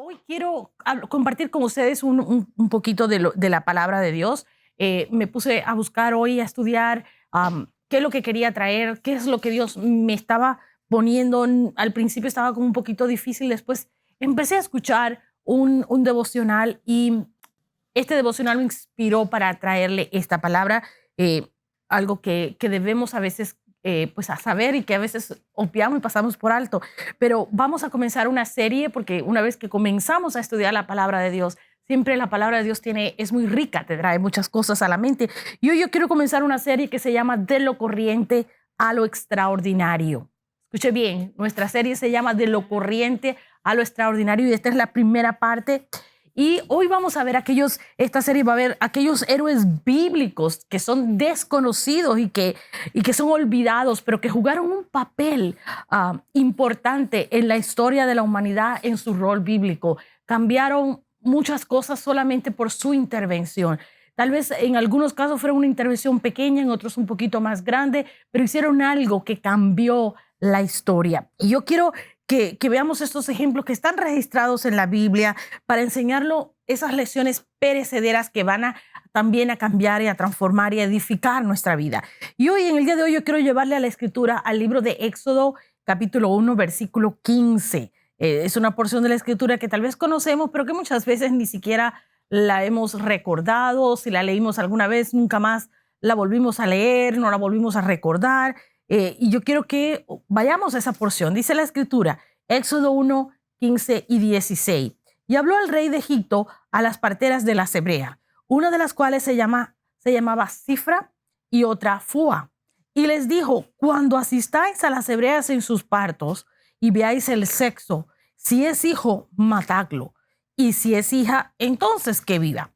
Hoy quiero compartir con ustedes un poquito de la palabra de Dios. Me puse a buscar hoy, a estudiar qué es lo que quería traer, qué es lo que Dios me estaba poniendo. Al principio estaba como un poquito difícil, después empecé a escuchar un devocional y este devocional me inspiró para traerle esta palabra, algo que debemos a veces pues a saber y que a veces obviamos y pasamos por alto. Pero vamos a comenzar una serie porque una vez que comenzamos a estudiar la palabra de Dios, siempre la palabra de Dios es muy rica, te trae muchas cosas a la mente. Y hoy yo quiero comenzar una serie que se llama De lo corriente a lo extraordinario. Escuche bien, nuestra serie se llama De lo corriente a lo extraordinario y esta es la primera parte. Y hoy vamos a ver esta serie va a ver aquellos héroes bíblicos que son desconocidos y que son olvidados, pero que jugaron un papel importante en la historia de la humanidad en su rol bíblico. Cambiaron muchas cosas solamente por su intervención. Tal vez en algunos casos fueron una intervención pequeña, en otros un poquito más grande, pero hicieron algo que cambió la historia. Y yo quiero que veamos estos ejemplos que están registrados en la Biblia para enseñarlo esas lecciones perecederas que van también a cambiar y a transformar y a edificar nuestra vida. Y hoy, en el día de hoy, yo quiero llevarle a la escritura al libro de Éxodo, capítulo 1, versículo 15. Es una porción de la escritura que tal vez conocemos, pero que muchas veces ni siquiera la hemos recordado. Si la leímos alguna vez, nunca más la volvimos a leer, no la volvimos a recordar. Y yo quiero que vayamos a esa porción. Dice la escritura, Éxodo 1, 15 y 16. Y habló el rey de Egipto a las parteras de las hebreas, una de las cuales se llamaba Cifra y otra Fua. Y les dijo, cuando asistáis a las hebreas en sus partos y veáis el sexo, si es hijo, matadlo. Y si es hija, entonces que viva.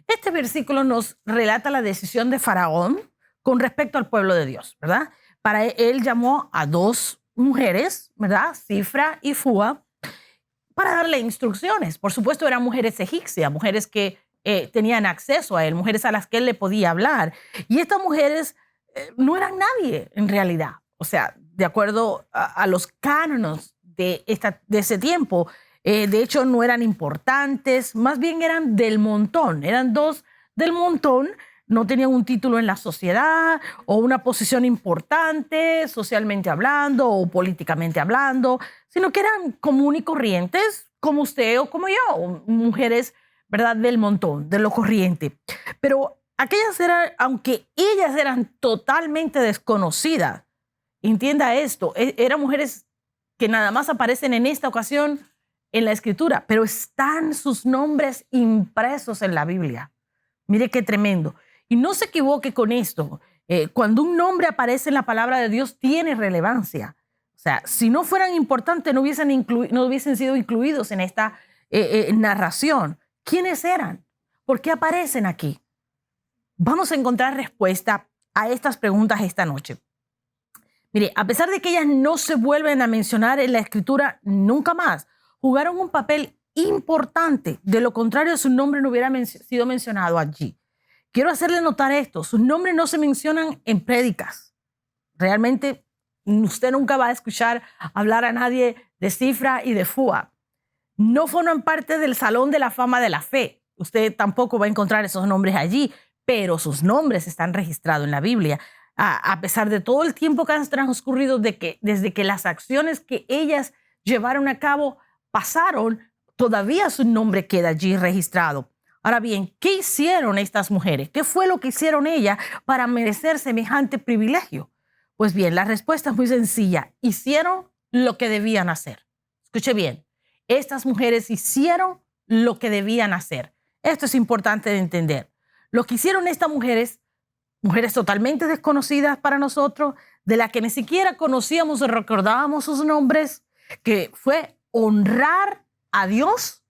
Este versículo nos relata la decisión de Faraón con respecto al pueblo de Dios, ¿verdad? Para él llamó a dos mujeres, ¿verdad? Cifra y Fua, para darle instrucciones. Por supuesto, eran mujeres egipcias, mujeres que tenían acceso a él, mujeres a las que él le podía hablar. Y estas mujeres no eran nadie en realidad. O sea, de acuerdo a los cánones de ese tiempo, de hecho no eran importantes, más bien eran del montón, eran dos del montón. No tenían un título en la sociedad o una posición importante socialmente hablando o políticamente hablando, sino que eran comunes y corrientes como usted o como yo, mujeres, ¿verdad?, del montón, de lo corriente. Pero aquellas aunque ellas eran totalmente desconocidas, entienda esto, eran mujeres que nada más aparecen en esta ocasión en la escritura, pero están sus nombres impresos en la Biblia. Mire qué tremendo. Y no se equivoque con esto. Cuando un nombre aparece en la palabra de Dios, tiene relevancia. O sea, si no fueran importantes, no hubiesen sido incluidos en esta narración. ¿Quiénes eran? ¿Por qué aparecen aquí? Vamos a encontrar respuesta a estas preguntas esta noche. Mire, a pesar de que ellas no se vuelven a mencionar en la escritura nunca más, jugaron un papel importante. De lo contrario, su nombre no hubiera sido mencionado allí. Quiero hacerle notar esto, sus nombres no se mencionan en prédicas. Realmente usted nunca va a escuchar hablar a nadie de Cifra y de Fua. No forman parte del Salón de la Fama de la Fe. Usted tampoco va a encontrar esos nombres allí, pero sus nombres están registrados en la Biblia. A pesar de todo el tiempo que han transcurrido desde que las acciones que ellas llevaron a cabo pasaron, todavía su nombre queda allí registrado. Ahora bien, ¿qué hicieron estas mujeres? ¿Qué fue lo que hicieron ellas para merecer semejante privilegio? Pues bien, la respuesta es muy sencilla. Hicieron lo que debían hacer. Escuche bien, estas mujeres hicieron lo que debían hacer. Esto es importante de entender. Lo que hicieron estas mujeres totalmente desconocidas para nosotros, de las que ni siquiera conocíamos o recordábamos sus nombres, que fue honrar a Dios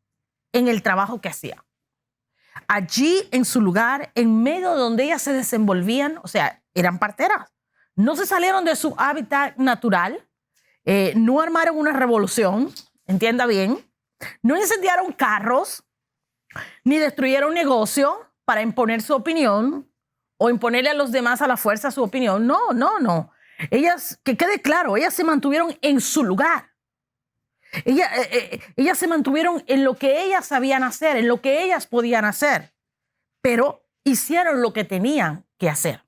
en el trabajo que hacía. Allí en su lugar, en medio de donde ellas se desenvolvían, o sea, eran parteras. No se salieron de su hábitat natural, no armaron una revolución, entienda bien, no incendiaron carros, ni destruyeron negocio para imponer su opinión o imponerle a los demás a la fuerza su opinión. No. Ellas, que quede claro, ellas se mantuvieron en su lugar. Ellas se mantuvieron en lo que ellas sabían hacer, en lo que ellas podían hacer, pero hicieron lo que tenían que hacer.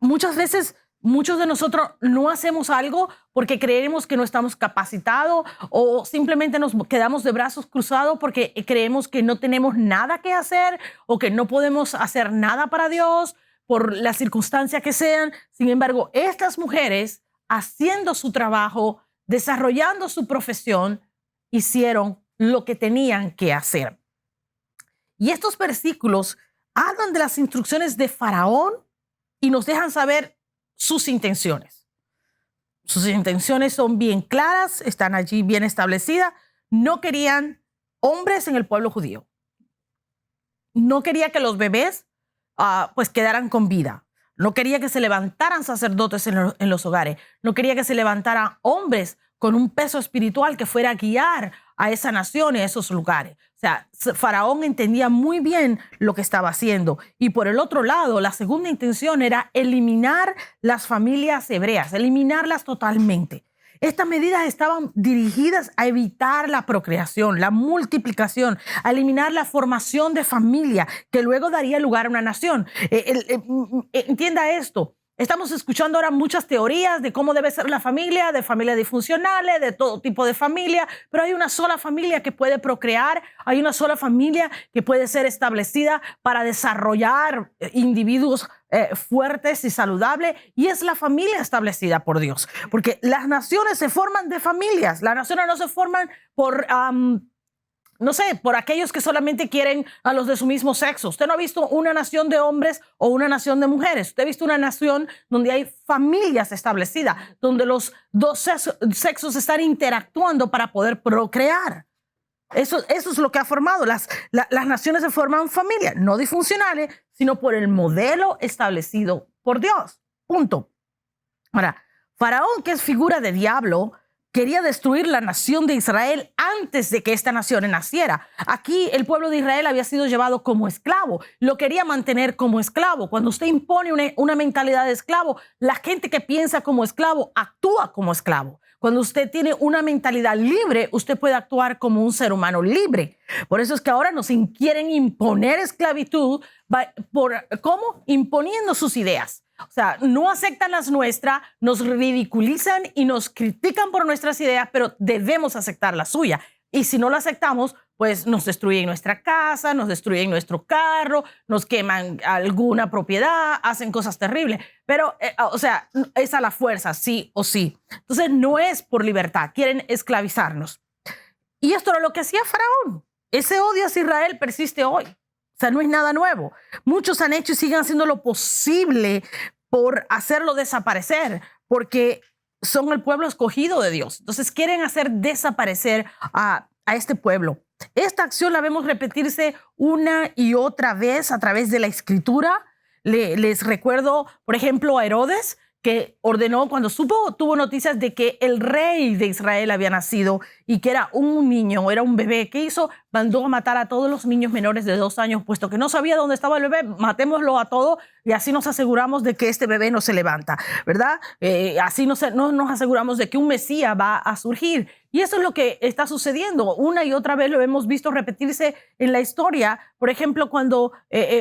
Muchas veces, muchos de nosotros no hacemos algo porque creemos que no estamos capacitados o simplemente nos quedamos de brazos cruzados porque creemos que no tenemos nada que hacer o que no podemos hacer nada para Dios por las circunstancias que sean. Sin embargo, estas mujeres, haciendo su trabajo, desarrollando su profesión, hicieron lo que tenían que hacer. Y estos versículos hablan de las instrucciones de Faraón y nos dejan saber sus intenciones. Sus intenciones son bien claras, están allí bien establecidas. No querían hombres en el pueblo judío. No quería que los bebés pues quedaran con vida. No quería que se levantaran sacerdotes en los hogares. No quería que se levantaran hombres con un peso espiritual que fuera a guiar a esa nación y a esos lugares. O sea, Faraón entendía muy bien lo que estaba haciendo. Y por el otro lado, la segunda intención era eliminar las familias hebreas, eliminarlas totalmente. Estas medidas estaban dirigidas a evitar la procreación, la multiplicación, a eliminar la formación de familia que luego daría lugar a una nación. Entienda esto. Estamos escuchando ahora muchas teorías de cómo debe ser la familia, de familias disfuncionales, de todo tipo de familia, pero hay una sola familia que puede procrear, hay una sola familia que puede ser establecida para desarrollar individuos fuertes y saludables, y es la familia establecida por Dios, porque las naciones se forman de familias, las naciones no se forman por no sé, por aquellos que solamente quieren a los de su mismo sexo. Usted no ha visto una nación de hombres o una nación de mujeres. Usted ha visto una nación donde hay familias establecidas, donde los dos sexos están interactuando para poder procrear. Eso es lo que ha formado. Las naciones se forman familias, no disfuncionales, sino por el modelo establecido por Dios. Punto. Ahora, Faraón, que es figura de diablo, quería destruir la nación de Israel antes de que esta nación naciera. Aquí el pueblo de Israel había sido llevado como esclavo. Lo quería mantener como esclavo. Cuando usted impone una mentalidad de esclavo, la gente que piensa como esclavo actúa como esclavo. Cuando usted tiene una mentalidad libre, usted puede actuar como un ser humano libre. Por eso es que ahora nos quieren imponer esclavitud. ¿Cómo? Imponiendo sus ideas. O sea, no aceptan las nuestras, nos ridiculizan y nos critican por nuestras ideas, pero debemos aceptar la suya. Y si no la aceptamos, pues nos destruyen nuestra casa, nos destruyen nuestro carro, nos queman alguna propiedad, hacen cosas terribles. Pero, o sea, es a la fuerza, sí o sí. Entonces, no es por libertad, quieren esclavizarnos. Y esto era lo que hacía Faraón. Ese odio hacia Israel persiste hoy. O sea, no es nada nuevo. Muchos han hecho y siguen haciendo lo posible por hacerlo desaparecer, porque son el pueblo escogido de Dios. Entonces quieren hacer desaparecer a este pueblo. Esta acción la vemos repetirse una y otra vez a través de la Escritura. Les recuerdo, por ejemplo, a Herodes, que ordenó cuando tuvo noticias de que el rey de Israel había nacido y que era un niño, era un bebé. ¿Qué hizo? Mandó a matar a todos los niños menores de 2 años, puesto que no sabía dónde estaba el bebé. Matémoslo a todos y así nos aseguramos de que este bebé no se levanta, ¿verdad? Así no nos aseguramos de que un Mesías va a surgir. Y eso es lo que está sucediendo. Una y otra vez lo hemos visto repetirse en la historia. Por ejemplo, cuando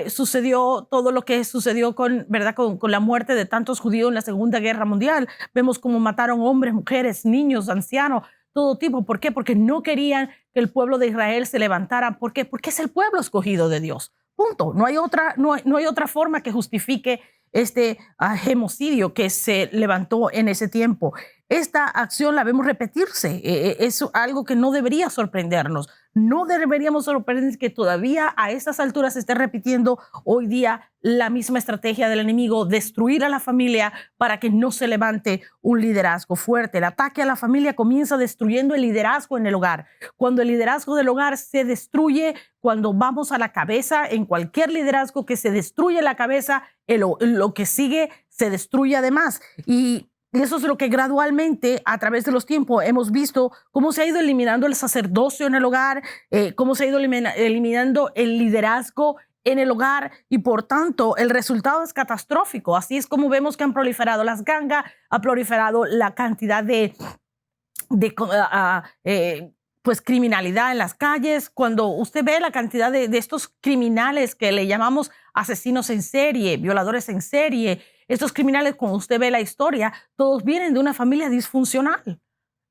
sucedió todo lo que sucedió ¿verdad? Con la muerte de tantos judíos en la Segunda Guerra Mundial. Vemos cómo mataron hombres, mujeres, niños, ancianos, todo tipo. ¿Por qué? Porque no querían que el pueblo de Israel se levantara. ¿Por qué? Porque es el pueblo escogido de Dios. Punto. No hay otra forma que justifique este genocidio que se levantó en ese tiempo. Esta acción la vemos repetirse. Es algo que no debería sorprendernos. No deberíamos sorprendernos que todavía a estas alturas se esté repitiendo hoy día la misma estrategia del enemigo, destruir a la familia para que no se levante un liderazgo fuerte. El ataque a la familia comienza destruyendo el liderazgo en el hogar. Cuando el liderazgo del hogar se destruye, cuando vamos a la cabeza, en cualquier liderazgo que se destruye la cabeza, lo que sigue se destruye además. Y eso es lo que gradualmente a través de los tiempos hemos visto cómo se ha ido eliminando el sacerdocio en el hogar, cómo se ha ido eliminando el liderazgo en el hogar y por tanto el resultado es catastrófico. Así es como vemos que han proliferado las gangas, ha proliferado la cantidad de pues criminalidad en las calles. Cuando usted ve la cantidad de estos criminales que le llamamos asesinos en serie, violadores en serie, estos criminales, cuando usted ve la historia, todos vienen de una familia disfuncional.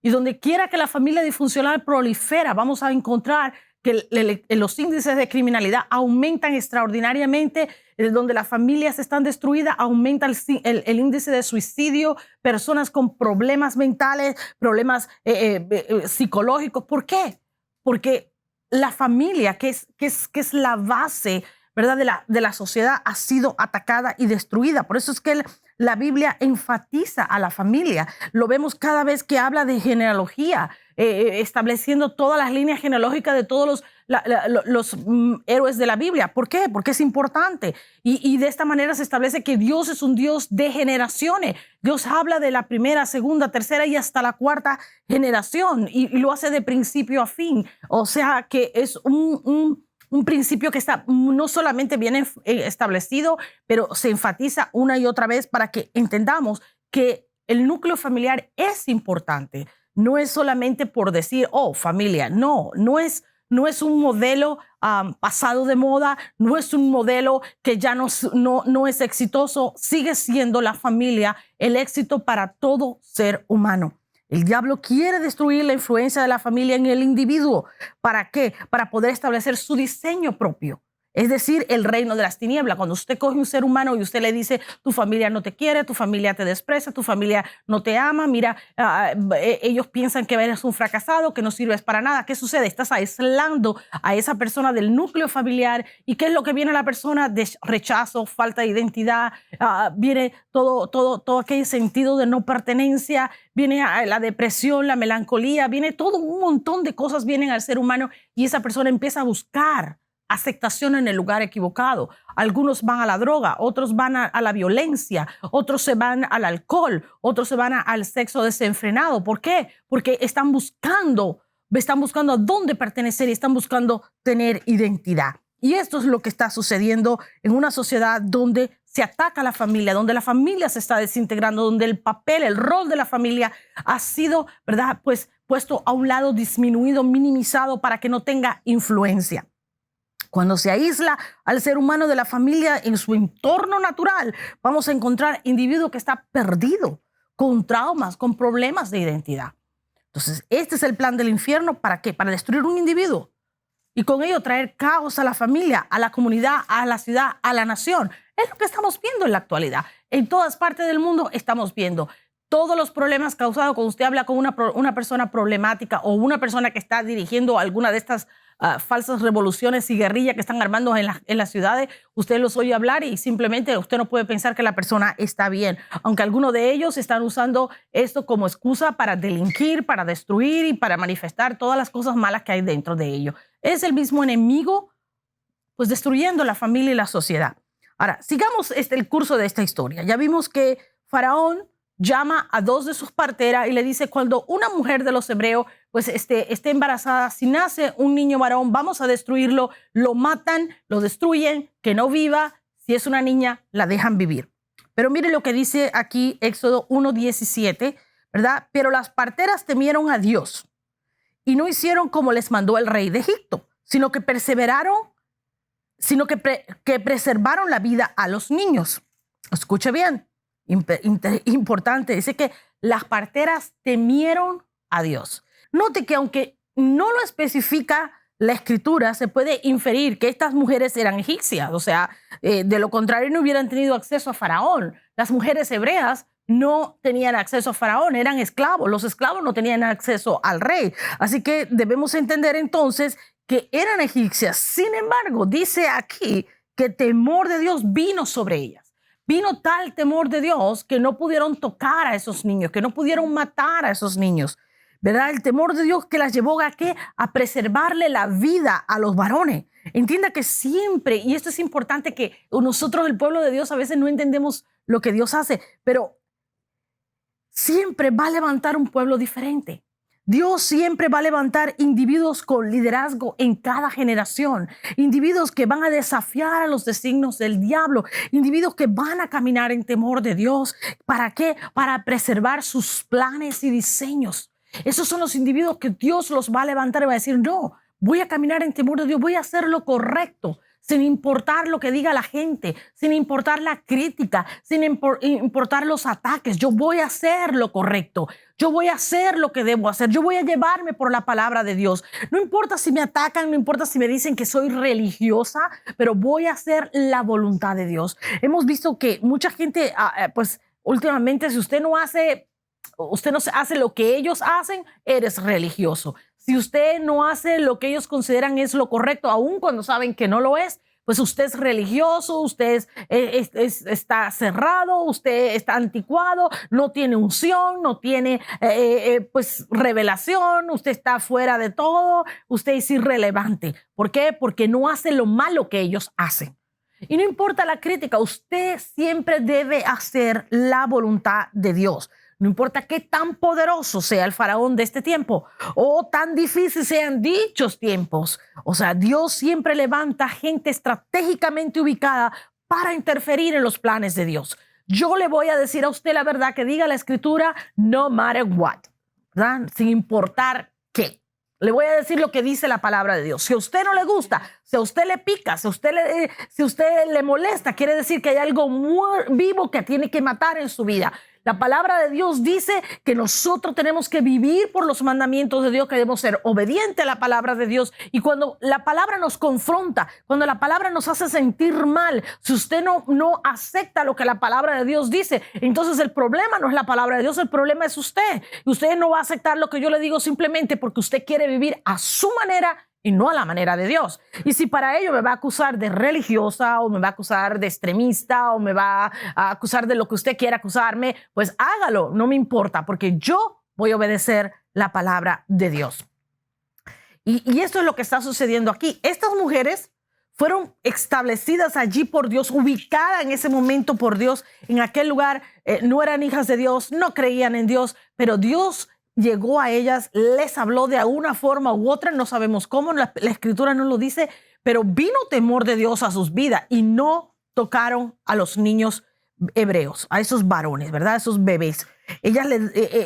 Y donde quiera que la familia disfuncional prolifera, vamos a encontrar que los índices de criminalidad aumentan extraordinariamente. Donde las familias están destruidas, aumenta el índice de suicidio, personas con problemas mentales, problemas psicológicos. ¿Por qué? Porque la familia, que es la base, ¿verdad?, de la sociedad, ha sido atacada y destruida. Por eso es que la Biblia enfatiza a la familia. Lo vemos cada vez que habla de genealogía, estableciendo todas las líneas genealógicas de todos los héroes de la Biblia. ¿Por qué? Porque es importante. Y de esta manera se establece que Dios es un Dios de generaciones. Dios habla de la primera, segunda, tercera y hasta la cuarta generación, y lo hace de principio a fin. O sea que es un principio que está no solamente bien establecido, pero se enfatiza una y otra vez para que entendamos que el núcleo familiar es importante. No es solamente por decir, oh, familia. No es un modelo pasado de moda, no es un modelo que ya no es exitoso. Sigue siendo la familia el éxito para todo ser humano. El diablo quiere destruir la influencia de la familia en el individuo. ¿Para qué? Para poder establecer su diseño propio. Es decir, el reino de las tinieblas. Cuando usted coge un ser humano y usted le dice, tu familia no te quiere, tu familia te desprecia, tu familia no te ama, mira, ellos piensan que eres un fracasado, que no sirves para nada. ¿Qué sucede? Estás aislando a esa persona del núcleo familiar. ¿Y qué es lo que viene a la persona? De rechazo, falta de identidad, viene todo aquel sentido de no pertenencia, viene la depresión, la melancolía, viene todo un montón de cosas vienen al ser humano, y esa persona empieza a buscar aceptación en el lugar equivocado. Algunos van a la droga, otros van a la violencia, otros se van al alcohol, otros se van al sexo desenfrenado. ¿Por qué? Porque están buscando a dónde pertenecer y están buscando tener identidad. Y esto es lo que está sucediendo en una sociedad donde se ataca a la familia, donde la familia se está desintegrando, donde el papel, el rol de la familia ha sido, ¿verdad?, pues puesto a un lado, disminuido, minimizado para que no tenga influencia. Cuando se aísla al ser humano de la familia en su entorno natural, vamos a encontrar individuo que está perdido, con traumas, con problemas de identidad. Entonces, este es el plan del infierno. ¿Para qué? Para destruir un individuo y con ello traer caos a la familia, a la comunidad, a la ciudad, a la nación. Es lo que estamos viendo en la actualidad. En todas partes del mundo estamos viendo todos los problemas causados. Cuando usted habla con una persona problemática o una persona que está dirigiendo alguna de estas falsas revoluciones y guerrillas que están armando en las ciudades, usted los oye hablar y simplemente usted no puede pensar que la persona está bien, aunque algunos de ellos están usando esto como excusa para delinquir, para destruir y para manifestar todas las cosas malas que hay dentro de ellos. Es el mismo enemigo, pues destruyendo la familia y la sociedad. Ahora, sigamos el curso de esta historia. Ya vimos que Faraón llama a dos de sus parteras y le dice, cuando una mujer de los hebreos pues esté embarazada, si nace un niño varón, vamos a destruirlo. Lo matan, lo destruyen, que no viva. Si es una niña, la dejan vivir. Pero mire lo que dice aquí Éxodo 1:17, ¿verdad? Pero las parteras temieron a Dios y no hicieron como les mandó el rey de Egipto, sino que preservaron la vida a los niños. Escuche bien. Importante, dice que las parteras temieron a Dios. Note que aunque no lo especifica la escritura, se puede inferir que estas mujeres eran egipcias, o sea, de lo contrario no hubieran tenido acceso a Faraón. Las mujeres hebreas no tenían acceso a Faraón, eran esclavos. Los esclavos no tenían acceso al rey. Así que debemos entender entonces que eran egipcias. Sin embargo, dice aquí que el temor de Dios vino sobre ellas. Vino tal temor de Dios que no pudieron tocar a esos niños, que no pudieron matar a esos niños, ¿verdad? El temor de Dios que las llevó a ¿qué? A preservarle la vida a los varones. Entienda que siempre, y esto es importante, que nosotros, el pueblo de Dios, a veces no entendemos lo que Dios hace, pero siempre va a levantar un pueblo diferente. Dios siempre va a levantar individuos con liderazgo en cada generación, individuos que van a desafiar a los designios del diablo, individuos que van a caminar en temor de Dios. ¿Para qué? Para preservar sus planes y diseños. Esos son los individuos que Dios los va a levantar y va a decir, no, voy a caminar en temor de Dios, voy a hacer lo correcto, sin importar lo que diga la gente, sin importar la crítica, sin importar los ataques. Yo voy a hacer lo correcto, yo voy a hacer lo que debo hacer, yo voy a llevarme por la palabra de Dios. No importa si me atacan, no importa si me dicen que soy religiosa, pero voy a hacer la voluntad de Dios. Hemos visto que mucha gente, pues últimamente, si usted no hace lo que ellos hacen, eres religioso. Si usted no hace lo que ellos consideran es lo correcto, aun cuando saben que no lo es, pues usted es religioso, usted está cerrado, usted está anticuado, no tiene unción, no tiene pues revelación, usted está fuera de todo, usted es irrelevante. ¿Por qué? Porque no hace lo malo que ellos hacen. Y no importa la crítica, usted siempre debe hacer la voluntad de Dios. No importa qué tan poderoso sea el faraón de este tiempo o tan difíciles sean dichos tiempos. O sea, Dios siempre levanta gente estratégicamente ubicada para interferir en los planes de Dios. Yo le voy a decir a usted la verdad que diga la Escritura, no matter what, ¿verdad? Sin importar qué. Le voy a decir lo que dice la palabra de Dios. Si a usted no le gusta, si a usted le pica, si a usted le molesta, quiere decir que hay algo muy vivo que tiene que matar en su vida. La palabra de Dios dice que nosotros tenemos que vivir por los mandamientos de Dios, que debemos ser obedientes a la palabra de Dios. Y cuando la palabra nos confronta, cuando la palabra nos hace sentir mal, si usted no acepta lo que la palabra de Dios dice, entonces el problema no es la palabra de Dios, el problema es usted. Y usted no va a aceptar lo que yo le digo simplemente porque usted quiere vivir a su manera y no a la manera de Dios. Y si para ello me va a acusar de religiosa o me va a acusar de extremista o me va a acusar de lo que usted quiera acusarme, pues hágalo, no me importa, porque yo voy a obedecer la palabra de Dios. Y esto es lo que está sucediendo aquí. Estas mujeres fueron establecidas allí por Dios, ubicadas en ese momento por Dios, en aquel lugar. No eran hijas de Dios, no creían en Dios, pero Dios llegó a ellas, les habló de alguna forma u otra, no sabemos cómo, la Escritura no lo dice, pero vino temor de Dios a sus vidas y no tocaron a los niños hebreos, a esos varones, ¿verdad? A esos bebés.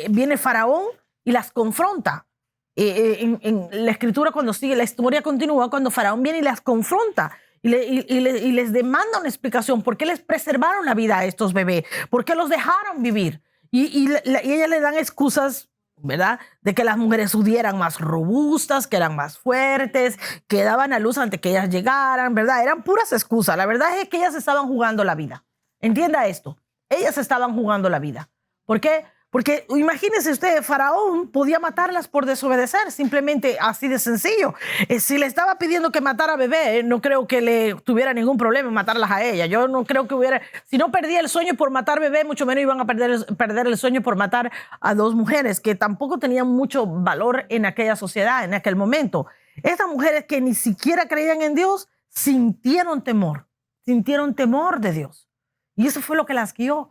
Viene Faraón y las confronta. En la Escritura, cuando sigue, la historia continúa cuando Faraón viene y las confronta. Y les demanda una explicación. ¿Por qué les preservaron la vida a estos bebés? ¿Por qué los dejaron vivir? Y ellas le dan excusas, ¿verdad? De que las mujeres eran más robustas, que eran más fuertes, que daban a luz antes que ellas llegaran, ¿verdad? Eran puras excusas. La verdad es que ellas estaban jugando la vida. Entienda esto. Ellas estaban jugando la vida. ¿Por qué? Porque imagínese usted, Faraón podía matarlas por desobedecer, simplemente así de sencillo. Si le estaba pidiendo que matara a bebé, no creo que le tuviera ningún problema en matarlas a ella. Yo no creo que hubiera, si no perdía el sueño por matar bebé, mucho menos iban a perder el sueño por matar a dos mujeres que tampoco tenían mucho valor en aquella sociedad, en aquel momento. Estas mujeres que ni siquiera creían en Dios, sintieron temor de Dios. Y eso fue lo que las guió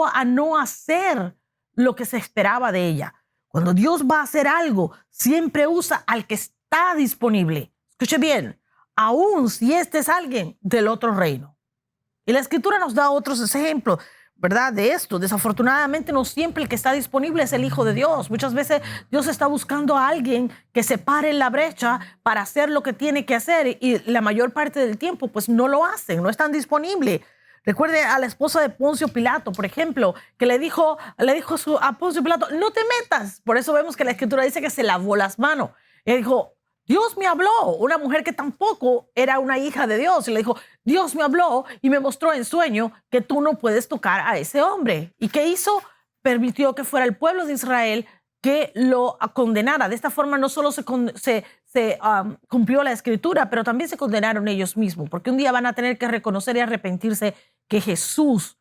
a no hacer lo que se esperaba de ella. Cuando Dios va a hacer algo, siempre usa al que está disponible. Escuche bien, aun si este es alguien del otro reino. Y la Escritura nos da otros ejemplos, ¿verdad? De esto. Desafortunadamente, no siempre el que está disponible es el Hijo de Dios. Muchas veces Dios está buscando a alguien que se pare en la brecha para hacer lo que tiene que hacer, y la mayor parte del tiempo pues no lo hacen, no están disponibles. Recuerde a la esposa de Poncio Pilato, por ejemplo, que le dijo a Poncio Pilato, no te metas. Por eso vemos que la Escritura dice que se lavó las manos. Él dijo, Dios me habló. Una mujer que tampoco era una hija de Dios. Y le dijo, Dios me habló y me mostró en sueño que tú no puedes tocar a ese hombre. ¿Y qué hizo? Permitió que fuera el pueblo de Israel que lo condenara. De esta forma no solo se cumplió la Escritura, pero también se condenaron ellos mismos, porque un día van a tener que reconocer y arrepentirse que Jesús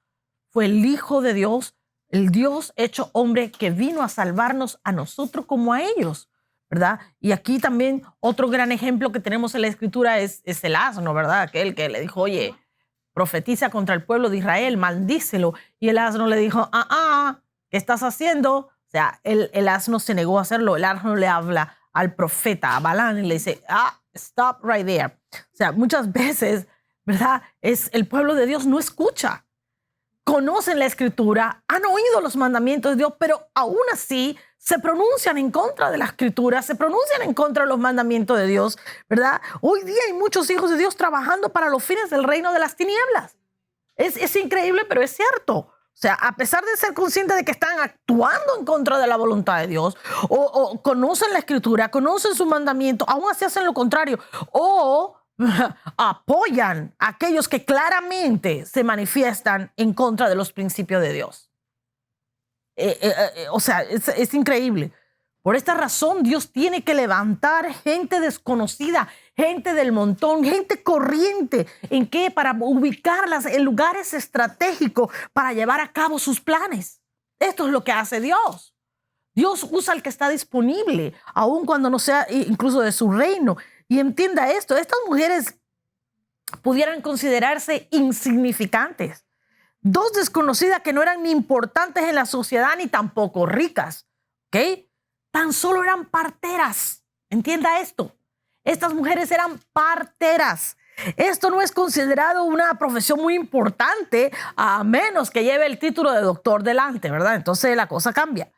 fue el Hijo de Dios, el Dios hecho hombre que vino a salvarnos a nosotros como a ellos, ¿verdad? Y aquí también otro gran ejemplo que tenemos en la Escritura es el asno, ¿verdad? Aquel que le dijo, oye, profetiza contra el pueblo de Israel, maldícelo. Y el asno le dijo, ¿qué estás haciendo? O sea, el asno se negó a hacerlo. El asno le habla al profeta, a Balán, y le dice, stop right there. O sea, muchas veces, ¿verdad? El pueblo de Dios no escucha. conocen la Escritura, han oído los mandamientos de Dios, pero aún así se pronuncian en contra de la Escritura, se pronuncian en contra de los mandamientos de Dios, ¿verdad? Hoy día hay muchos hijos de Dios trabajando para los fines del reino de las tinieblas. Es increíble, pero es cierto. O sea, a pesar de ser conscientes de que están actuando en contra de la voluntad de Dios, o conocen la Escritura, conocen su mandamiento, aún así hacen lo contrario, o apoyan a aquellos que claramente se manifiestan en contra de los principios de Dios. O sea, es increíble. Por esta razón, Dios tiene que levantar gente desconocida, gente del montón, gente corriente. ¿En qué? Para ubicarlas en lugares estratégicos para llevar a cabo sus planes. Esto es lo que hace Dios. Dios usa al que está disponible, aun cuando no sea incluso de su reino. Y entienda esto, estas mujeres pudieran considerarse insignificantes. Dos desconocidas que no eran ni importantes en la sociedad ni tampoco ricas, ¿ok? Tan solo eran parteras. Entienda esto. Estas mujeres eran parteras. Esto no es considerado una profesión muy importante a menos que lleve el título de doctor delante, ¿verdad? Entonces la cosa cambia.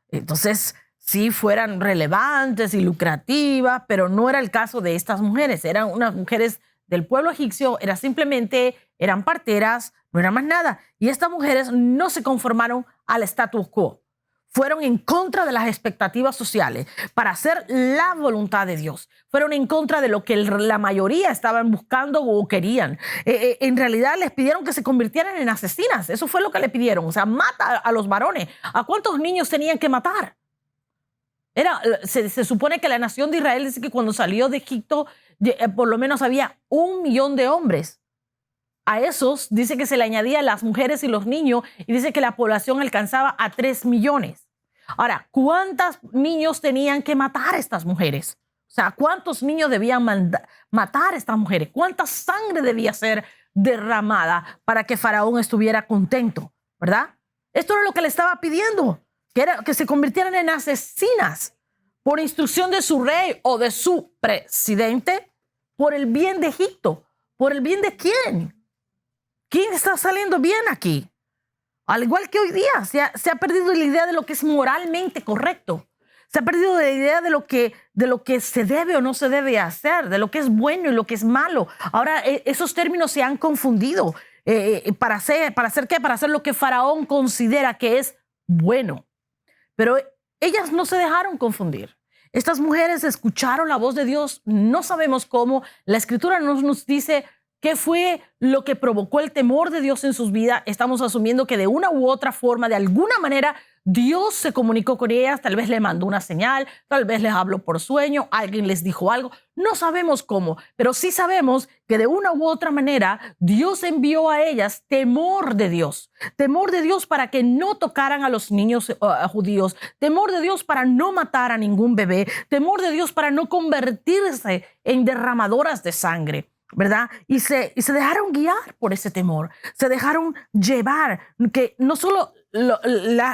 Entonces, sí fueran relevantes y lucrativas, pero no era el caso de estas mujeres. Eran unas mujeres del pueblo egipcio, eran parteras, no era más nada. Y estas mujeres no se conformaron al status quo. Fueron en contra de las expectativas sociales para hacer la voluntad de Dios. Fueron en contra de lo que la mayoría estaban buscando o querían. En realidad les pidieron que se convirtieran en asesinas. Eso fue lo que le pidieron. O sea, mata a los varones. ¿A cuántos niños tenían que matar? Se supone que la nación de Israel dice que cuando salió de Egipto, por lo menos había 1 millón de hombres. A esos dice que se le añadían las mujeres y los niños y dice que la población alcanzaba a 3 millones. Ahora, ¿cuántos niños tenían que matar estas mujeres? O sea, ¿cuántos niños debían matar estas mujeres? ¿Cuánta sangre debía ser derramada para que Faraón estuviera contento? ¿Verdad? Esto era lo que le estaba pidiendo, que se convirtieran en asesinas por instrucción de su rey o de su presidente por el bien de Egipto. ¿Por el bien de quién? ¿Quién está saliendo bien aquí? Al igual que hoy día, se ha perdido la idea de lo que es moralmente correcto. Se ha perdido la idea de lo que se debe o no se debe hacer, de lo que es bueno y lo que es malo. Ahora esos términos se han confundido. ¿Para hacer qué? Para hacer lo que Faraón considera que es bueno. Pero ellas no se dejaron confundir. Estas mujeres escucharon la voz de Dios. No sabemos cómo. La Escritura nos dice ¿qué fue lo que provocó el temor de Dios en sus vidas? Estamos asumiendo que de una u otra forma, de alguna manera, Dios se comunicó con ellas, tal vez le mandó una señal, tal vez les habló por sueño, alguien les dijo algo. No sabemos cómo, pero sí sabemos que de una u otra manera Dios envió a ellas temor de Dios para que no tocaran a los niños judíos, temor de Dios para no matar a ningún bebé, temor de Dios para no convertirse en derramadoras de sangre, ¿verdad? Y se dejaron guiar por ese temor, se dejaron llevar, que no solo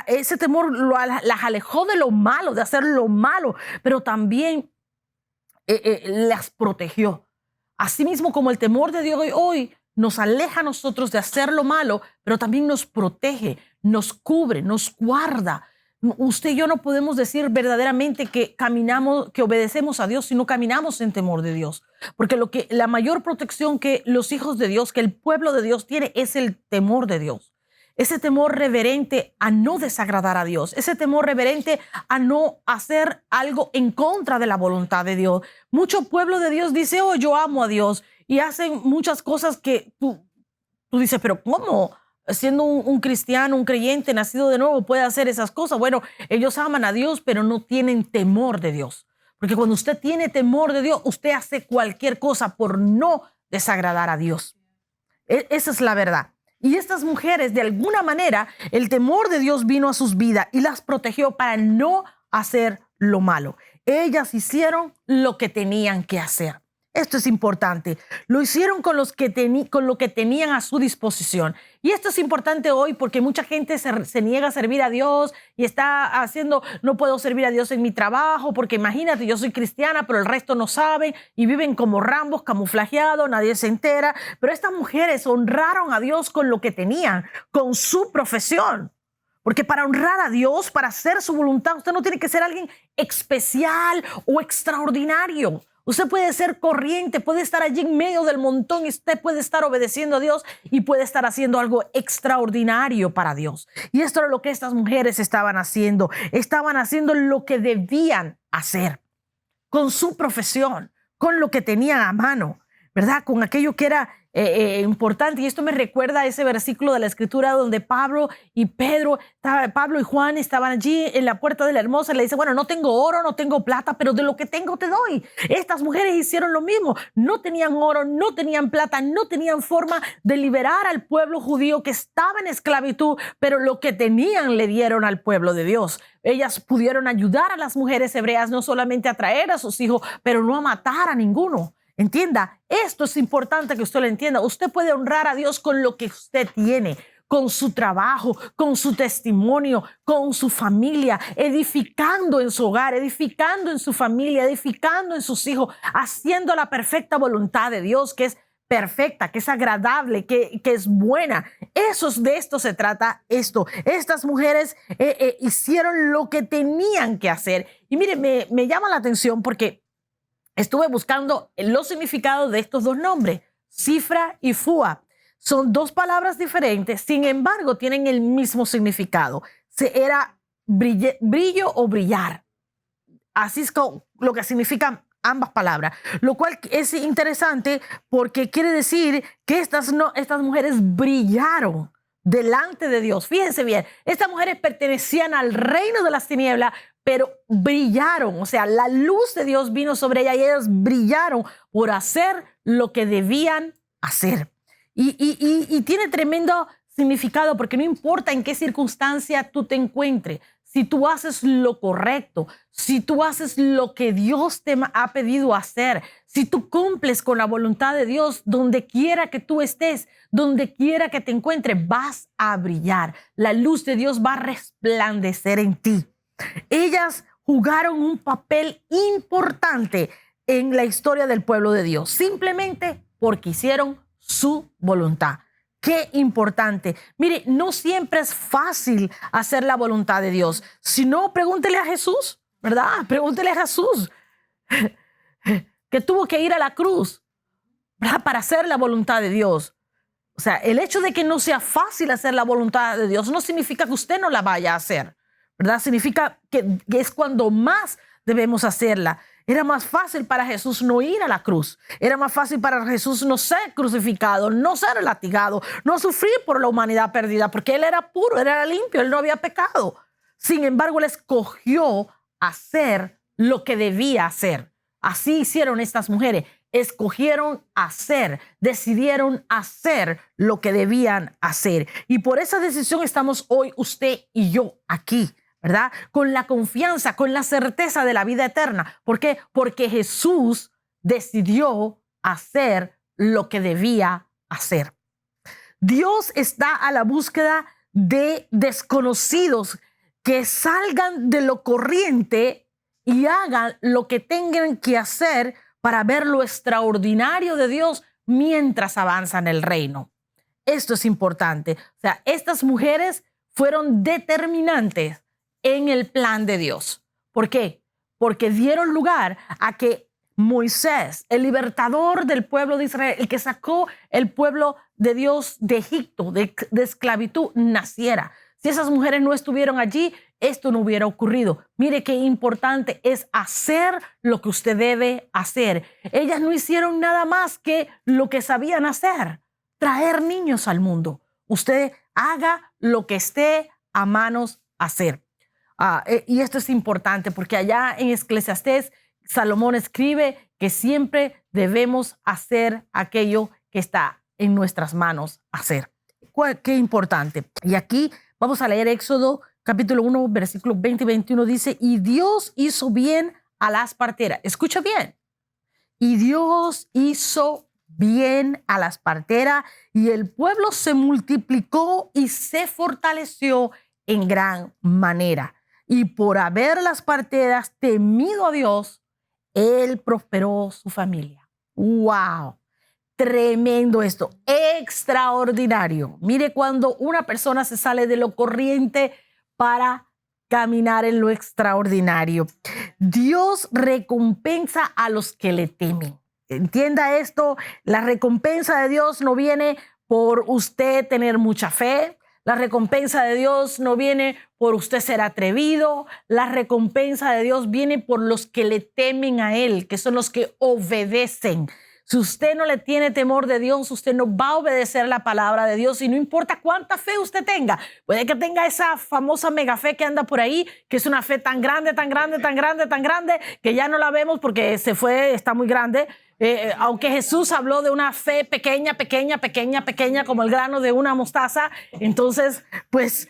ese temor las alejó de lo malo, de hacer lo malo, pero también las protegió. Asimismo, como el temor de Dios hoy nos aleja a nosotros de hacer lo malo, pero también nos protege, nos cubre, nos guarda. Usted y yo no podemos decir verdaderamente que caminamos, que obedecemos a Dios si no caminamos en temor de Dios. Porque la mayor protección que los hijos de Dios, que el pueblo de Dios tiene, es el temor de Dios. Ese temor reverente a no desagradar a Dios. Ese temor reverente a no hacer algo en contra de la voluntad de Dios. Mucho pueblo de Dios dice, oh, yo amo a Dios. Y hacen muchas cosas que tú dices, pero ¿cómo? Siendo un cristiano, un creyente, nacido de nuevo, puede hacer esas cosas. Bueno, ellos aman a Dios, pero no tienen temor de Dios. Porque cuando usted tiene temor de Dios, usted hace cualquier cosa por no desagradar a Dios. Esa es la verdad. Y estas mujeres, de alguna manera, el temor de Dios vino a sus vidas y las protegió para no hacer lo malo. Ellas hicieron lo que tenían que hacer. Esto es importante. Lo hicieron con lo que tenían a su disposición. Y esto es importante hoy porque mucha gente se niega a servir a Dios y está haciendo, no puedo servir a Dios en mi trabajo porque imagínate, yo soy cristiana, pero el resto no saben y viven como Rambos, camuflajeados, nadie se entera. Pero estas mujeres honraron a Dios con lo que tenían, con su profesión. Porque para honrar a Dios, para hacer su voluntad, usted no tiene que ser alguien especial o extraordinario. Usted puede ser corriente, puede estar allí en medio del montón y usted puede estar obedeciendo a Dios y puede estar haciendo algo extraordinario para Dios. Y esto era lo que estas mujeres estaban haciendo. Estaban haciendo lo que debían hacer con su profesión, con lo que tenían a mano, ¿verdad? Con aquello que era importante. Y esto me recuerda a ese versículo de la Escritura donde Pablo y Juan estaban allí en la puerta de la hermosa y le dice, bueno, no tengo oro, no tengo plata, pero de lo que tengo te doy. Estas mujeres hicieron lo mismo. No tenían oro, no tenían plata, no tenían forma de liberar al pueblo judío que estaba en esclavitud, pero lo que tenían le dieron al pueblo de Dios. Ellas pudieron ayudar a las mujeres hebreas no solamente a traer a sus hijos, pero no a matar a ninguno. Entienda, esto es importante que usted lo entienda. Usted puede honrar a Dios con lo que usted tiene, con su trabajo, con su testimonio, con su familia, edificando en su hogar, edificando en su familia, edificando en sus hijos, haciendo la perfecta voluntad de Dios, que es perfecta, que es agradable, que es buena. De esto se trata esto. Estas mujeres hicieron lo que tenían que hacer. Y mire, me llama la atención porque estuve buscando los significados de estos dos nombres, Sifra y Fua. Son dos palabras diferentes, sin embargo, tienen el mismo significado. Era brillo o brillar. Así es lo que significan ambas palabras, lo cual es interesante porque quiere decir que estas mujeres brillaron delante de Dios. Fíjense bien, estas mujeres pertenecían al reino de las tinieblas, pero brillaron, o sea, la luz de Dios vino sobre ellas y ellas brillaron por hacer lo que debían hacer. Y tiene tremendo significado porque no importa en qué circunstancia tú te encuentres, si tú haces lo correcto, si tú haces lo que Dios te ha pedido hacer, si tú cumples con la voluntad de Dios, donde quiera que tú estés, donde quiera que te encuentres, vas a brillar. La luz de Dios va a resplandecer en ti. Ellas jugaron un papel importante en la historia del pueblo de Dios, simplemente porque hicieron su voluntad. Qué importante. Mire, no siempre es fácil hacer la voluntad de Dios. Si no, pregúntele a Jesús, ¿verdad? Pregúntele a Jesús que tuvo que ir a la cruz, ¿verdad? Para hacer la voluntad de Dios. O sea, el hecho de que no sea fácil hacer la voluntad de Dios no significa que usted no la vaya a hacer, ¿verdad? Significa que es cuando más debemos hacerla. Era más fácil para Jesús no ir a la cruz. Era más fácil para Jesús no ser crucificado, no ser latigado, no sufrir por la humanidad perdida, porque Él era puro, Él era limpio, Él no había pecado. Sin embargo, Él escogió hacer lo que debía hacer. Así hicieron estas mujeres. Escogieron hacer, decidieron hacer lo que debían hacer. Y por esa decisión estamos hoy usted y yo aquí, ¿verdad? Con la confianza, con la certeza de la vida eterna. ¿Por qué? Porque Jesús decidió hacer lo que debía hacer. Dios está a la búsqueda de desconocidos que salgan de lo corriente y hagan lo que tengan que hacer para ver lo extraordinario de Dios mientras avanzan el reino. Esto es importante. O sea, estas mujeres fueron determinantes en el plan de Dios. ¿Por qué? Porque dieron lugar a que Moisés, el libertador del pueblo de Israel, el que sacó el pueblo de Dios de Egipto, de esclavitud, naciera. Si esas mujeres no estuvieron allí, esto no hubiera ocurrido. Mire qué importante es hacer lo que usted debe hacer. Ellas no hicieron nada más que lo que sabían hacer, traer niños al mundo. Usted haga lo que esté a manos hacer. Y esto es importante porque allá en Eclesiastés, Salomón escribe que siempre debemos hacer aquello que está en nuestras manos hacer. Qué importante. Y aquí vamos a leer Éxodo capítulo 1, versículos 20 y 21. Dice, y Dios hizo bien a las parteras. Escucha bien. Y Dios hizo bien a las parteras y el pueblo se multiplicó y se fortaleció en gran manera. Y por haber las parteras temido a Dios, él prosperó su familia. ¡Wow! Tremendo esto, extraordinario. Mire cuando una persona se sale de lo corriente para caminar en lo extraordinario. Dios recompensa a los que le temen. Entienda esto, la recompensa de Dios no viene por usted tener mucha fe. La recompensa de Dios no viene por usted ser atrevido. La recompensa de Dios viene por los que le temen a Él, que son los que obedecen. Si usted no le tiene temor de Dios, usted no va a obedecer la palabra de Dios y no importa cuánta fe usted tenga. Puede que tenga esa famosa mega fe que anda por ahí, que es una fe tan grande, tan grande, tan grande, tan grande, que ya no la vemos porque se fue, está muy grande. Aunque Jesús habló de una fe pequeña, pequeña, pequeña, pequeña, como el grano de una mostaza, entonces, pues,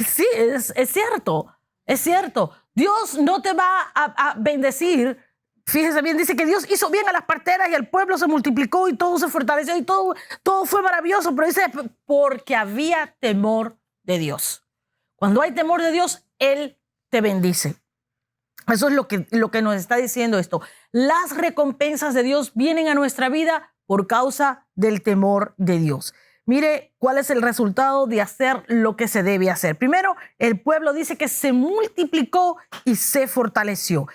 sí, es cierto, es cierto. Dios no te va a bendecir. Fíjese bien, dice que Dios hizo bien a las parteras y el pueblo se multiplicó y todo se fortaleció y todo fue maravilloso, pero dice porque había temor de Dios. Cuando hay temor de Dios, Él te bendice. Eso es lo que nos está diciendo esto. Las recompensas de Dios vienen a nuestra vida por causa del temor de Dios. Mire cuál es el resultado de hacer lo que se debe hacer. Primero, el pueblo dice que se multiplicó y se fortaleció.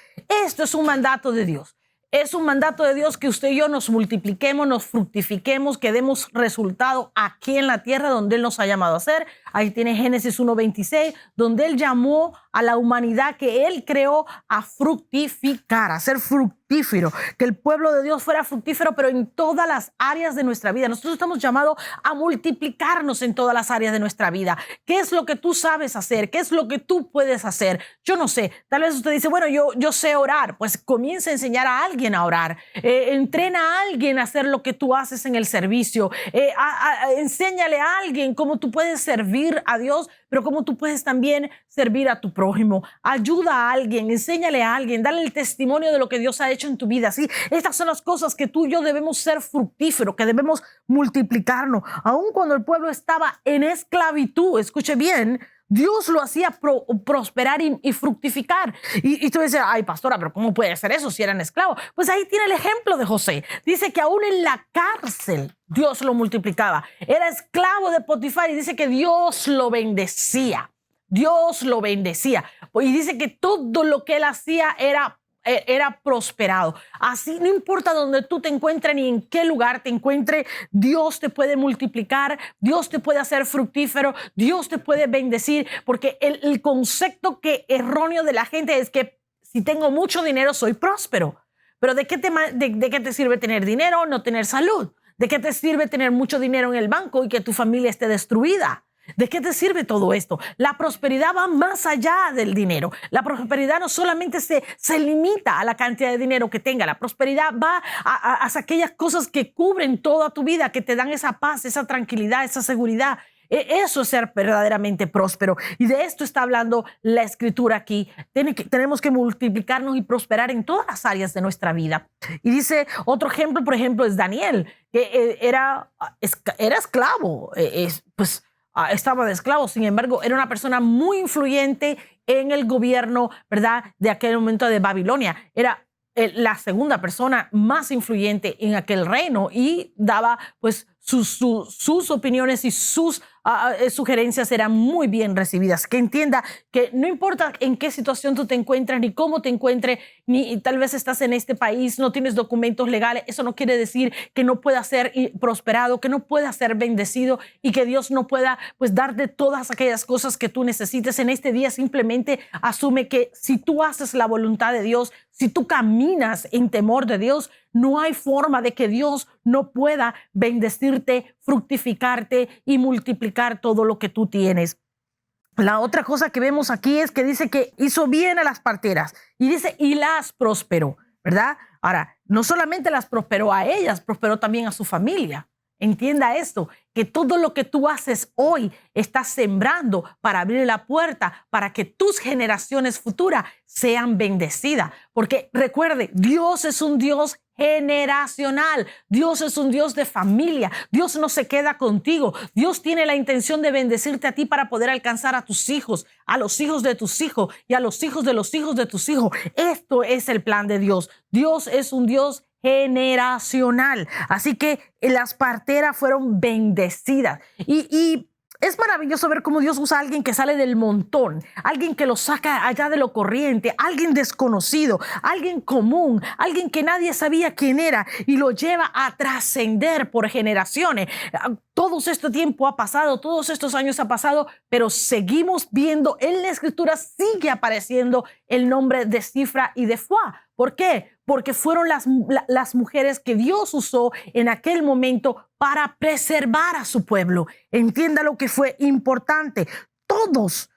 Esto es un mandato de Dios. Es un mandato de Dios que usted y yo nos multipliquemos, nos fructifiquemos, que demos resultado aquí en la tierra donde Él nos ha llamado a hacer. Ahí tiene Génesis 1:26, donde Él llamó a la humanidad que Él creó a fructificar, a ser fructífero, que el pueblo de Dios fuera fructífero, pero en todas las áreas de nuestra vida. Nosotros estamos llamados a multiplicarnos en todas las áreas de nuestra vida. ¿Qué es lo que tú sabes hacer? ¿Qué es lo que tú puedes hacer? Yo no sé. Tal vez usted dice, bueno, yo sé orar. Pues comienza a enseñar a alguien a orar. Entrena a alguien a hacer lo que tú haces en el servicio. Enséñale a alguien cómo tú puedes servir a Dios, pero cómo tú puedes también servir a tu prójimo. Ayuda a alguien, enséñale a alguien, dale el testimonio de lo que Dios ha hecho en tu vida. ¿Sí? Estas son las cosas que tú y yo debemos ser fructíferos, que debemos multiplicarnos. Aun cuando el pueblo estaba en esclavitud, escuche bien, Dios lo hacía prosperar y fructificar. Y tú dices, ay, pastora, pero ¿cómo puede ser eso si eran esclavos? Pues ahí tiene el ejemplo de José. Dice que aún en la cárcel Dios lo multiplicaba. Era esclavo de Potifar y dice que Dios lo bendecía. Dios lo bendecía. Y dice que todo lo que él hacía era prosperado. Así no importa dónde tú te encuentres ni en qué lugar te encuentres, Dios te puede multiplicar, Dios te puede hacer fructífero, Dios te puede bendecir, porque el concepto erróneo de la gente es que si tengo mucho dinero soy próspero. Pero ¿de qué te sirve tener dinero, no tener salud? ¿De qué te sirve tener mucho dinero en el banco y que tu familia esté destruida? ¿De qué te sirve todo esto? La prosperidad va más allá del dinero. La prosperidad no solamente se limita a la cantidad de dinero que tenga. La prosperidad va a aquellas cosas que cubren toda tu vida, que te dan esa paz, esa tranquilidad, esa seguridad. Eso es ser verdaderamente próspero. Y de esto está hablando la Escritura aquí. Tenemos que multiplicarnos y prosperar en todas las áreas de nuestra vida. Y dice, otro ejemplo, por ejemplo, es Daniel, que era esclavo. Estaba de esclavo, sin embargo, era una persona muy influyente en el gobierno, ¿verdad?, de aquel momento de Babilonia. Era la segunda persona más influyente en aquel reino y daba, pues, sus opiniones y sus sugerencias eran muy bien recibidas. Que entienda que no importa en qué situación tú te encuentras, ni cómo te encuentres, ni tal vez estás en este país, no tienes documentos legales, eso no quiere decir que no pueda ser prosperado, que no pueda ser bendecido y que Dios no pueda, pues, darte todas aquellas cosas que tú necesites. En este día simplemente asume que si tú haces la voluntad de Dios, si tú caminas en temor de Dios, no hay forma de que Dios no pueda bendecirte, fructificarte y multiplicar todo lo que tú tienes. La otra cosa que vemos aquí es que dice que hizo bien a las parteras y dice y las prosperó, ¿verdad? Ahora, no solamente las prosperó a ellas, prosperó también a su familia. Entienda esto, que todo lo que tú haces hoy estás sembrando para abrir la puerta para que tus generaciones futuras sean bendecidas. Porque recuerde, Dios es un Dios generacional. Dios es un Dios de familia. Dios no se queda contigo. Dios tiene la intención de bendecirte a ti para poder alcanzar a tus hijos, a los hijos de tus hijos y a los hijos de los hijos de tus hijos. Esto es el plan de Dios. Dios es un Dios generacional. Así que las parteras fueron bendecidas. Y es maravilloso ver cómo Dios usa a alguien que sale del montón, alguien que lo saca allá de lo corriente, alguien desconocido, alguien común, alguien que nadie sabía quién era y lo lleva a trascender por generaciones. Todo este tiempo ha pasado, todos estos años ha pasado, pero seguimos viendo en la escritura, sigue apareciendo el nombre de Cifra y de Fuá. ¿Por qué? Porque fueron las mujeres que Dios usó en aquel momento para preservar a su pueblo. Entienda lo que fue importante. Todos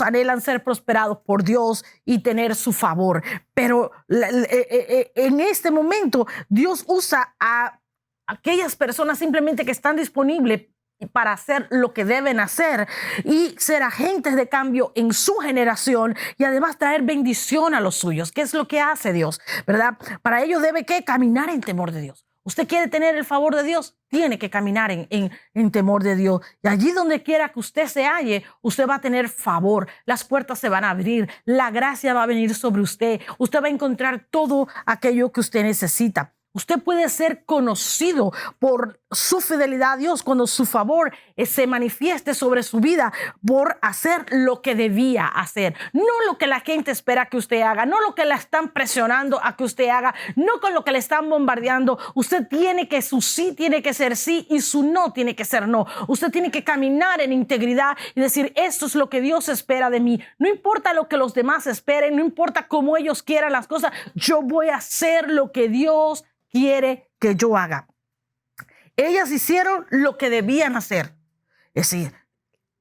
anhelan ser prosperados por Dios y tener su favor. Pero en este momento Dios usa a aquellas personas simplemente que están disponibles para hacer lo que deben hacer y ser agentes de cambio en su generación y además traer bendición a los suyos. ¿Qué es lo que hace Dios? ¿Verdad? Para ello debe que caminar en temor de Dios. Usted quiere tener el favor de Dios, tiene que caminar en temor de Dios. Y allí donde quiera que usted se halle, usted va a tener favor. Las puertas se van a abrir, la gracia va a venir sobre usted. Usted va a encontrar todo aquello que usted necesita. Usted puede ser conocido por su fidelidad a Dios cuando su favor se manifieste sobre su vida por hacer lo que debía hacer. No lo que la gente espera que usted haga, no lo que la están presionando a que usted haga, no con lo que le están bombardeando. Usted tiene que, su sí tiene que ser sí y su no tiene que ser no. Usted tiene que caminar en integridad y decir, esto es lo que Dios espera de mí. No importa lo que los demás esperen, no importa cómo ellos quieran las cosas, yo voy a hacer lo que Dios quiere que yo haga. Ellas hicieron lo que debían hacer. Es decir,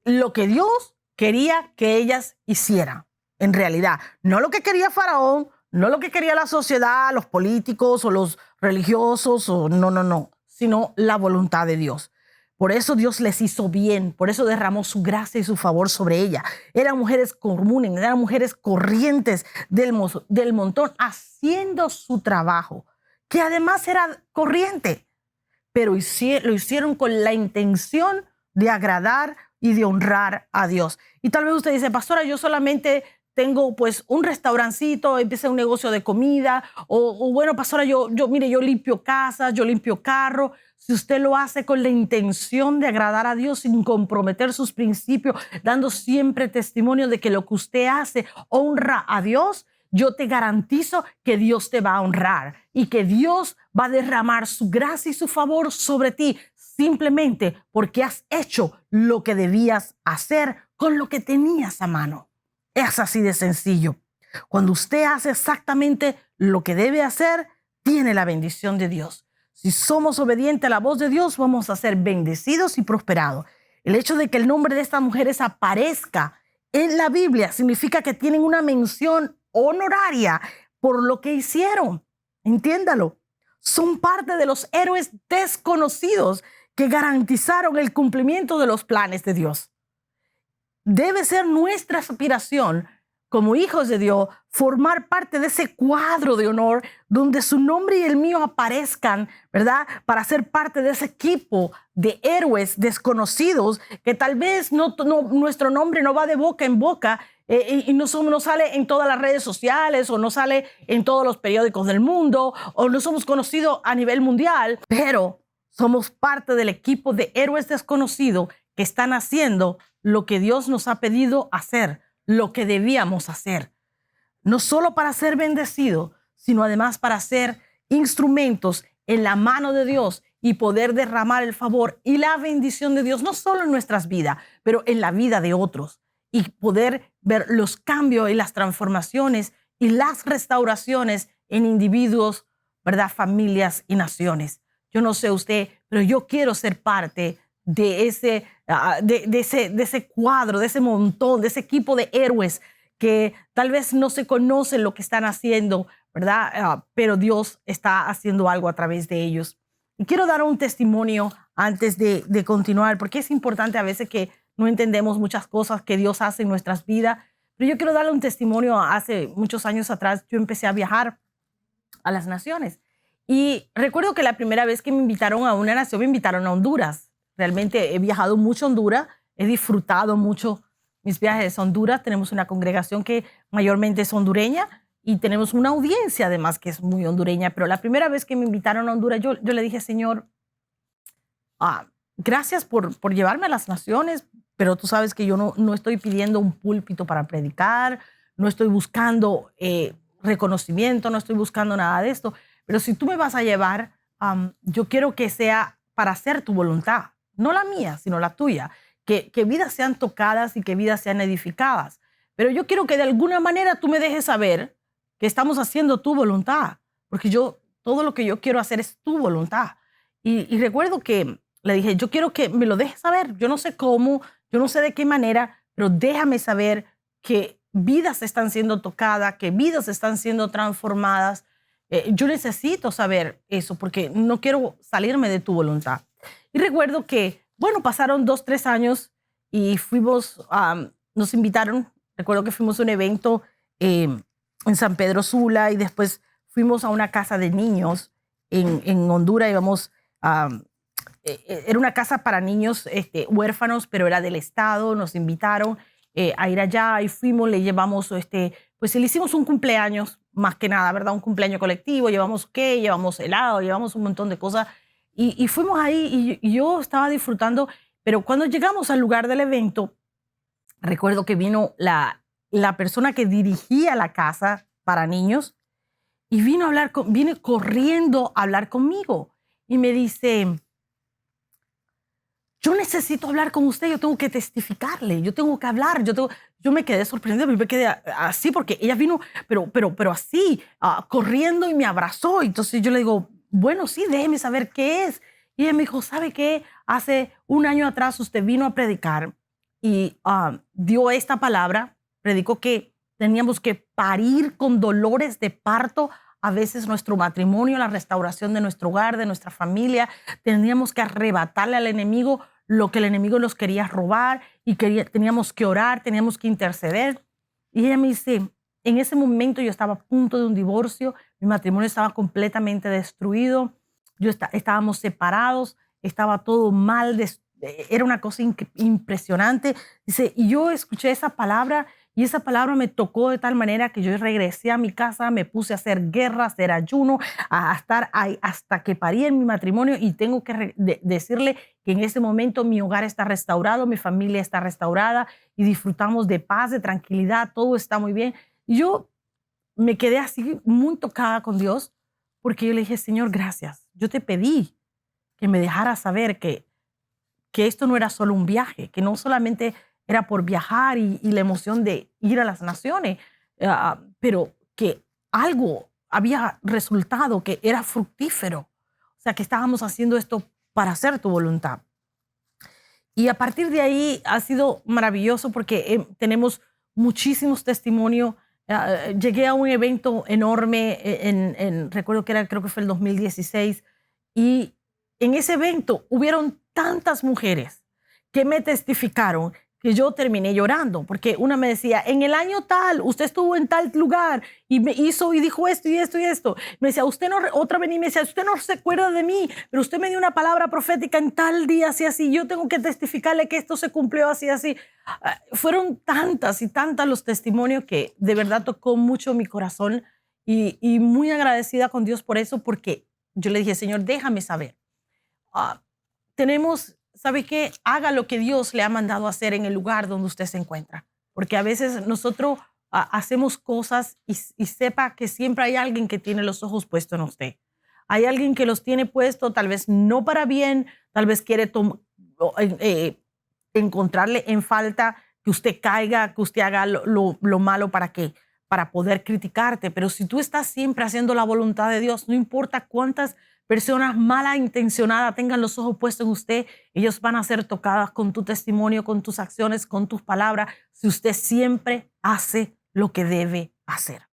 lo que Dios quería que ellas hicieran. En realidad, no lo que quería Faraón, no lo que quería la sociedad, los políticos o los religiosos, o no, sino la voluntad de Dios. Por eso Dios les hizo bien, por eso derramó su gracia y su favor sobre ella. Eran mujeres comunes, eran mujeres corrientes del montón, haciendo su trabajo, que además era corriente, pero lo hicieron con la intención de agradar y de honrar a Dios. Y tal vez usted dice, pastora, yo solamente tengo pues un restaurancito, empecé un negocio de comida, o bueno, pastora, mire, yo limpio casas, yo limpio carros. Si usted lo hace con la intención de agradar a Dios sin comprometer sus principios, dando siempre testimonio de que lo que usted hace honra a Dios, yo te garantizo que Dios te va a honrar y que Dios va a derramar su gracia y su favor sobre ti simplemente porque has hecho lo que debías hacer con lo que tenías a mano. Es así de sencillo. Cuando usted hace exactamente lo que debe hacer, tiene la bendición de Dios. Si somos obedientes a la voz de Dios, vamos a ser bendecidos y prosperados. El hecho de que el nombre de estas mujeres aparezca en la Biblia significa que tienen una mención honoraria por lo que hicieron. Entiéndalo. Son parte de los héroes desconocidos que garantizaron el cumplimiento de los planes de Dios. Debe ser nuestra aspiración como hijos de Dios formar parte de ese cuadro de honor donde su nombre y el mío aparezcan, ¿verdad? Para ser parte de ese equipo de héroes desconocidos que tal vez nuestro nombre no va de boca en boca, y no sale en todas las redes sociales o no sale en todos los periódicos del mundo o no somos conocidos a nivel mundial, pero somos parte del equipo de héroes desconocidos que están haciendo lo que Dios nos ha pedido hacer, lo que debíamos hacer. No solo para ser bendecidos, sino además para ser instrumentos en la mano de Dios y poder derramar el favor y la bendición de Dios, no solo en nuestras vidas, pero en la vida de otros. Y poder ver los cambios y las transformaciones y las restauraciones en individuos, ¿verdad? Familias y naciones. Yo no sé usted, pero yo quiero ser parte de ese cuadro, de ese montón, de ese equipo de héroes que tal vez no se conocen lo que están haciendo, ¿verdad? Pero Dios está haciendo algo a través de ellos. Y quiero dar un testimonio antes de continuar, porque es importante a veces que no entendemos muchas cosas que Dios hace en nuestras vidas. Pero yo quiero darle un testimonio. Hace muchos años atrás yo empecé a viajar a las naciones. Y recuerdo que la primera vez que me invitaron a una nación, me invitaron a Honduras. Realmente he viajado mucho a Honduras, he disfrutado mucho mis viajes a Honduras. Tenemos una congregación que mayormente es hondureña y tenemos una audiencia además que es muy hondureña. Pero la primera vez que me invitaron a Honduras, yo le dije, Señor, gracias por llevarme a las naciones, pero tú sabes que yo no estoy pidiendo un púlpito para predicar, no estoy buscando reconocimiento, no estoy buscando nada de esto. Pero si tú me vas a llevar, yo quiero que sea para hacer tu voluntad, no la mía, sino la tuya. Que vidas sean tocadas y que vidas sean edificadas. Pero yo quiero que de alguna manera tú me dejes saber que estamos haciendo tu voluntad, porque todo lo que yo quiero hacer es tu voluntad. Y recuerdo que le dije, yo quiero que me lo dejes saber. Yo no sé cómo, yo no sé de qué manera, pero déjame saber que vidas están siendo tocadas, que vidas están siendo transformadas. Yo necesito saber eso porque no quiero salirme de tu voluntad. Y recuerdo que, bueno, pasaron 2, 3 años y fuimos, nos invitaron, recuerdo que fuimos a un evento en San Pedro Sula y después fuimos a una casa de niños en Honduras. Íbamos, era una casa para niños huérfanos, pero era del Estado. Nos invitaron a ir allá y fuimos, le llevamos, pues le hicimos un cumpleaños, más que nada, ¿verdad? Un cumpleaños colectivo, llevamos qué, llevamos helado, llevamos un montón de cosas y fuimos ahí y yo estaba disfrutando, pero cuando llegamos al lugar del evento, recuerdo que vino la persona que dirigía la casa para niños y vino corriendo a hablar conmigo y me dice, yo necesito hablar con usted, yo tengo que testificarle, yo tengo que hablar, yo me quedé sorprendida, me quedé así porque ella vino, pero así, corriendo y me abrazó. Entonces yo le digo, bueno, sí, déjeme saber qué es. Y ella me dijo, ¿sabe qué? Hace un año atrás usted vino a predicar y dio esta palabra, predicó que teníamos que parir con dolores de parto a veces nuestro matrimonio, la restauración de nuestro hogar, de nuestra familia. Teníamos que arrebatarle al enemigo lo que el enemigo nos quería robar y teníamos que orar, teníamos que interceder. Y ella me dice, en ese momento yo estaba a punto de un divorcio, mi matrimonio estaba completamente destruido, estábamos separados, estaba todo mal, era una cosa impresionante. Dice, y yo escuché esa palabra y esa palabra me tocó de tal manera que yo regresé a mi casa, me puse a hacer guerra, a hacer ayuno, a estar ahí hasta que parí en mi matrimonio y tengo que decirle que en ese momento mi hogar está restaurado, mi familia está restaurada y disfrutamos de paz, de tranquilidad, todo está muy bien. Y yo me quedé así muy tocada con Dios porque yo le dije, Señor, gracias. Yo te pedí que me dejara saber que esto no era solo un viaje, que no solamente era por viajar y la emoción de ir a las naciones, pero que algo había resultado, que era fructífero. O sea, que estábamos haciendo esto para hacer tu voluntad. Y a partir de ahí ha sido maravilloso porque tenemos muchísimos testimonios. Llegué a un evento enorme, recuerdo que creo que fue el 2016, y en ese evento hubieron tantas mujeres que me testificaron que yo terminé llorando, porque una me decía, en el año tal, usted estuvo en tal lugar y me hizo y dijo esto y esto y esto. Me decía, otra venía y me decía, usted no se acuerda de mí, pero usted me dio una palabra profética en tal día, así, así. Yo tengo que testificarle que esto se cumplió así, así. Fueron tantas y tantas los testimonios que de verdad tocó mucho mi corazón y muy agradecida con Dios por eso, porque yo le dije, Señor, déjame saber. ¿Sabe qué? Haga lo que Dios le ha mandado hacer en el lugar donde usted se encuentra. Porque a veces nosotros hacemos cosas y sepa que siempre hay alguien que tiene los ojos puestos en usted. Hay alguien que los tiene puestos, tal vez no para bien, tal vez quiere encontrarle en falta que usted caiga, que usted haga lo malo para poder criticarte. Pero si tú estás siempre haciendo la voluntad de Dios, no importa cuántas personas malintencionadas tengan los ojos puestos en usted, ellos van a ser tocadas con tu testimonio, con tus acciones, con tus palabras, si usted siempre hace lo que debe hacer.